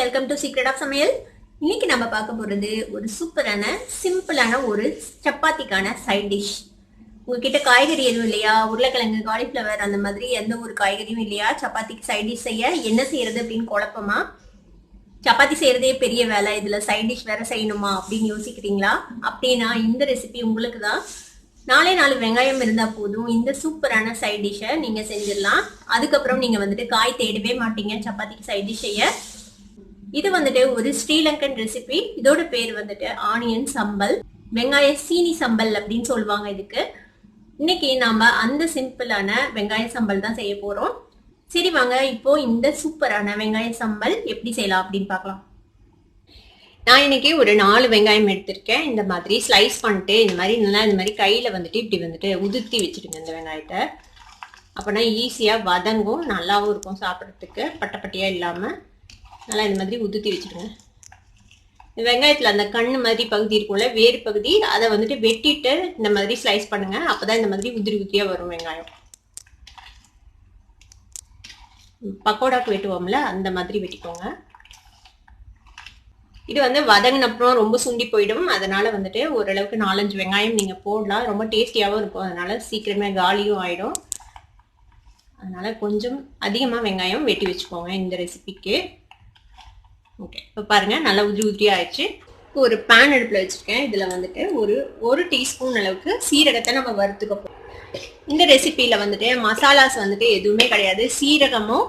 Welcome to secret of சமையல். இன்னைக்கு நம்ம பார்க்க போறது ஒரு சூப்பரான சிம்பிளான ஒரு சப்பாத்திக்கான சைட் டிஷ். உங்ககிட்ட காய்கறி எதுவும் இல்லையா, உருளைக்கிழங்கு, காலிஃப்ளவர் அந்த மாதிரி எந்த ஒரு காய்கறியும் இல்லையா, சப்பாத்திக்கு சைட் டிஷ் செய்ய என்ன செய்யறது அப்படின்னு குழப்பமா, சப்பாத்தி செய்யறதே பெரிய வேலை, இதுல சைட் டிஷ் வேற செய்யணுமா அப்படின்னு யோசிக்கிறீங்களா? அப்படின்னா இந்த ரெசிபி உங்களுக்கு தான். 4 வெங்காயம் இருந்தா போதும், இந்த சூப்பரான சைட் டிஷ்ஷை நீங்க செஞ்சிடலாம். அதுக்கப்புறம் நீங்க காய் தேடவே மாட்டீங்க சப்பாத்திக்கு சைட் டிஷ் செய்ய. இது ஒரு ஸ்ரீலங்கன் ரெசிபி. இதோட பேர் ஆனியன் சம்பல், வெங்காய சீனி சம்பல் அப்படின்னு சொல்லுவாங்க இதுக்கு. இன்னைக்கு நாம அந்த சிம்பிளான வெங்காய சம்பல் தான் செய்ய போறோம். சரி வாங்க இப்போ இந்த சூப்பரான வெங்காய சம்பல் எப்படி செய்யலாம் அப்படின்னு பார்க்கலாம். நான் இன்னைக்கு ஒரு 4 வெங்காயம் எடுத்திருக்கேன். இந்த மாதிரி ஸ்லைஸ் பண்ணிட்டு இந்த மாதிரி கையில இப்படி உதுத்தி வச்சிருங்க இந்த வெங்காயத்தை. அப்போனா ஈஸியா வதங்கும், நல்லாவும் இருக்கும் சாப்பிட்றதுக்கு, பட்டப்பட்டியா இல்லாம நல்லா இந்த மாதிரி உதுத்தி வச்சிருங்க. இந்த வெங்காயத்துல அந்த கண்ணு மாதிரி பகுதி இருக்கும்ல, வேறு பகுதி, அதை வெட்டிட்டு இந்த மாதிரி ஸ்லைஸ் பண்ணுங்க. அப்பதான் இந்த மாதிரி உதிரி உதிரியா வரும் வெங்காயம். பக்கோடாக்கு வெட்டுவோம்ல அந்த மாதிரி வெட்டிக்கோங்க. இது வதங்கினப்புறம் ரொம்ப சுண்டி போயிடும். அதனால ஓரளவுக்கு 4-5 வெங்காயம் நீங்க போடலாம். ரொம்ப டேஸ்டியாவும் இருக்கும், அதனால சீக்கிரமே காலியும் ஆயிடும். அதனால கொஞ்சம் அதிகமா வெங்காயம் வெட்டி வச்சுக்கோங்க இந்த ரெசிபிக்கு. ஓகே, இப்போ பாருங்க நல்லா உதிரி உதிரியா ஆயிடுச்சு. இப்போ ஒரு பேன் அடுப்புல வச்சிருக்கேன். இதுல ஒரு டீஸ்பூன் அளவுக்கு சீரகத்தை நம்ம வறுத்துக்க போறோம். இந்த ரெசிபியில மசாலாஸ் எதுவுமே கிடையாது. சீரகமும்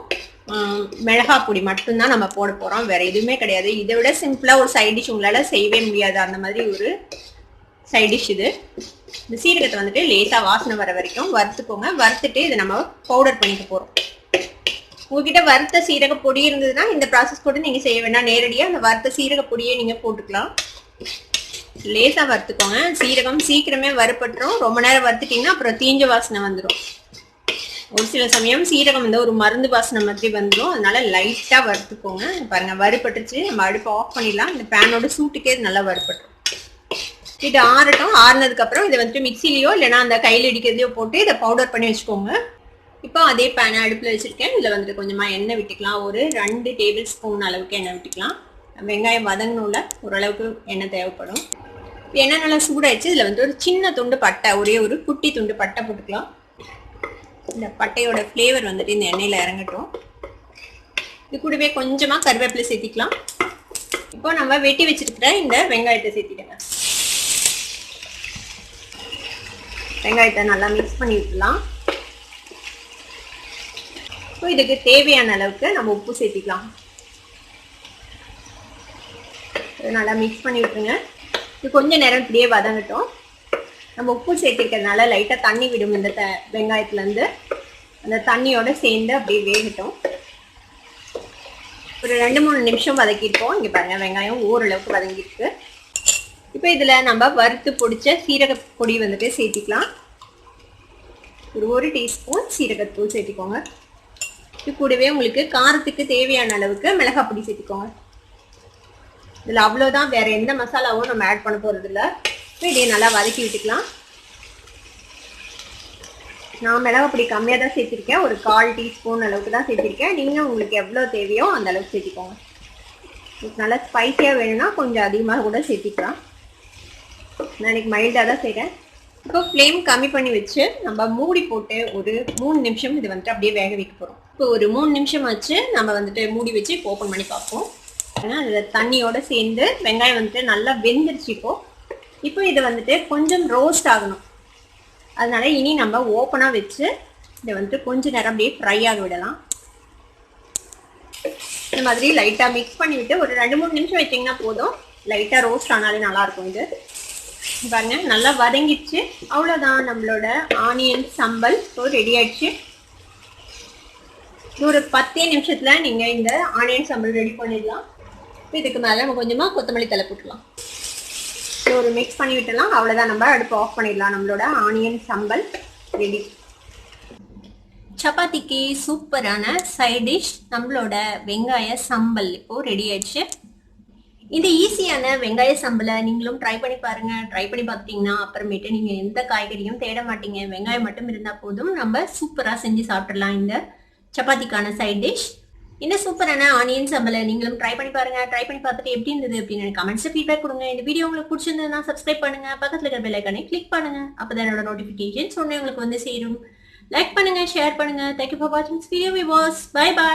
மிளகாய் பொடி மட்டும்தான் நம்ம போட போறோம், வேற எதுவுமே கிடையாது. இதை விட சிம்பிளா ஒரு சைட் டிஷ் உங்களால செய்யவே முடியாது, அந்த மாதிரி ஒரு சைட் டிஷ் இது. இந்த சீரகத்தை லேசா வாசனை வர வரைக்கும் வறுத்துக்கோங்க. வறுத்துட்டு இதை நம்ம பவுடர் பண்ணிக்க போறோம். உங்ககிட்ட வறுத்த சீரக பொடி இருந்ததுன்னா இந்த ப்ராசஸ் கூட நீங்க செய்ய வேண்டாம், நேரடியா அந்த வறுத்த சீரக பொடியை நீங்க போட்டுக்கலாம். லேசா வறுத்துக்கோங்க. சீரகம் சீக்கிரமே வறுப்பட்டுரும். ரொம்ப நேரம் வறுத்துட்டீங்கன்னா அப்புறம் தீஞ்ச வாசனை வந்துடும். ஒரு சில சமயம் சீரகம் ஒரு மருந்து வாசனை மாதிரி வந்துடும், அதனால லைட்டா வறுத்துக்கோங்க. பாருங்க வறுப்பட்டுச்சு. நம்ம அடுப்பை ஆஃப் பண்ணிடலாம். இந்த பேனோட சூட்டுக்கே இது நல்லா வறுப்பட்டுரும். இது ஆறட்டும். ஆறுனதுக்கு அப்புறம் இதை மிக்சிலையோ இல்லைன்னா அந்த கையில் இடிக்கிறதையோ போட்டு இதை பவுடர் பண்ணி வச்சுக்கோங்க. இப்போ அதே பேனை அடுப்புல வச்சிருக்கேன். இதுல கொஞ்சமா எண்ணெய் விட்டுக்கலாம். ஒரு 2 டேபிள் ஸ்பூன் அளவுக்கு எண்ணெய் விட்டுக்கலாம். வெங்காயம் வதங்கணும்ல, ஓரளவுக்கு எண்ணெய் தேவைப்படும். எண்ணெய் நல்லா சூடாயிடுச்சு. இதுல ஒரு சின்ன துண்டு பட்டை, ஒரே ஒரு குட்டி துண்டு பட்டை போட்டுக்கலாம். இந்த பட்டையோட ஃப்ளேவர் இந்த எண்ணெயில இறங்கட்டும். இது கூடவே கொஞ்சமா கருவேப்பிலை சேர்த்திக்கலாம். இப்போ நம்ம வெட்டி வச்சிருக்கிற இந்த வெங்காயத்தை சேர்த்திடுங்க. வெங்காயத்தை நல்லா மிக்ஸ் பண்ணி விட்டுலாம். இப்போ இதுக்கு தேவையான அளவுக்கு நம்ம உப்பு சேர்த்திக்கலாம். நல்லா மிக்ஸ் பண்ணி விட்டுருங்க. இது கொஞ்ச நேரம் இப்படியே வதங்கட்டும். நம்ம உப்பு சேர்த்திருக்கிறதுனால லைட்டா தண்ணி விடும் இந்த வெங்காயத்துல இருந்து. அந்த தண்ணியோட சேர்ந்து அப்படியே வேகட்டும். ஒரு 2-3 நிமிஷம் வதக்கிருக்கோம். இங்க பாருங்க வெங்காயம் ஓரளவுக்கு வதங்கிருக்கு. இப்போ இதுல நம்ம வறுத்து பொடிச்ச சீரக பொடி சேர்த்திக்கலாம். ஒரு 1 டீஸ்பூன் சீரகத்தூள் சேர்த்திக்கோங்க. இது கூடவே உங்களுக்கு காரத்துக்கு தேவையான அளவுக்கு மிளகாய் பொடி சேர்த்திக்கோங்க. இதுல அவ்வளவுதான், வேற எந்த மசாலாவும் நம்ம ஆட் பண்ண போறது இல்லை. இதையே நல்லா வதக்கி விட்டுக்கலாம். நான் மிளகாய் பொடி கம்மியாக தான் சேர்த்திருக்கேன், ஒரு 1/4 டீஸ்பூன் அளவுக்கு தான் சேர்த்திருக்கேன். நீங்கள் உங்களுக்கு எவ்வளோ தேவையோ அந்த அளவுக்கு சேர்த்திக்கோங்க. நல்லா ஸ்பைஸியாக வேணும்னா கொஞ்சம் அதிகமாக கூட சேர்த்திக்கலாம். நான் இன்னைக்கு மைல்டாக தான் செய்கிறேன். இப்போ ஃப்ளேம் கம்மி பண்ணி வச்சு நம்ம மூடி போட்டு ஒரு 3 நிமிஷம் இது அப்படியே வேக வைக்க போகிறோம். இப்போ ஒரு 3 நிமிஷம் ஆச்சு. நம்ம மூடி வச்சு இப்போ ஓப்பன் பண்ணி பார்ப்போம். ஏன்னா அதில் தண்ணியோட சேர்ந்து வெங்காயம் நல்லா வெந்துருச்சு. இப்போ இதை கொஞ்சம் ரோஸ்ட் ஆகணும். அதனால இனி நம்ம ஓப்பனா வச்சு இதை கொஞ்ச நேரம் அப்படியே ஃப்ரை ஆக விடலாம். இந்த மாதிரி லைட்டா மிக்ஸ் பண்ணி விட்டு ஒரு 2-3 நிமிஷம் வச்சிங்கன்னா போதும். லைட்டா ரோஸ்ட் ஆனாலே நல்லா இருக்கும். இது பாருங்க நல்லா வதங்கிடுச்சு. அவ்வளோதான், நம்மளோட ஆனியன் சம்பல் ரெடி ஆயிடுச்சு. ஒரு 10 நிமிஷத்துல நீங்க இந்த ஆனியன் சம்பல் ரெடி பண்ணிடலாம். இதுக்கு மேல நம்ம கொஞ்சமா கொத்தமல்லி தழை போட்டுக்கலாம். ஒரு மிக்ஸ் பண்ணி விட்டலாம். அவ்வளவுதான், நம்ம அடுப்பு ஆஃப் பண்ணிடலாம். நம்மளோட ஆனியன் சம்பல் ரெடி. சப்பாத்திக்கு சூப்பரான சைட் டிஷ் நம்மளோட வெங்காய சம்பல் இப்போ ரெடி ஆயிடுச்சு. இந்த ஈஸியான வெங்காய சம்பலை நீங்களும் ட்ரை பண்ணி பாருங்க. ட்ரை பண்ணி பார்த்தீங்கன்னா அப்புறமேட்டு நீங்க எந்த காய்கறியும் தேட மாட்டீங்க. வெங்காயம் மட்டும் இருந்தா போதும், நம்ம சூப்பரா செஞ்சு சாப்பிடலாம் இந்த சப்பாத்திக்கான சைட் டிஷ். இந்த சூப்பரான ஆனியன் சம்பளை நீங்களும் ட்ரை பண்ணி பாருங்க. ட்ரை பண்ணி பார்த்துட்டு எப்படி இருந்தது அப்படின்னு கமெண்ட்ஸ்ல ஃபீட்பேக் கொடுங்க. இந்த வீடியோ உங்களுக்கு பிடிச்சிருந்ததுன்னா சப்ஸ்கிரைப் பண்ணுங்க, பக்கத்துல இருக்கிற பெல் ஐகானை கிளிக் பண்ணுங்க. அப்பதான் என்னோட நோட்டிபிகேஷன்ஸ் உடனே உங்களுக்கு வந்து சேரும். லைக் பண்ணுங்க, ஷேர் பண்ணுங்க. தேங்க்யூ ஃபார் வாட்சிங் this video viewers. Bye by.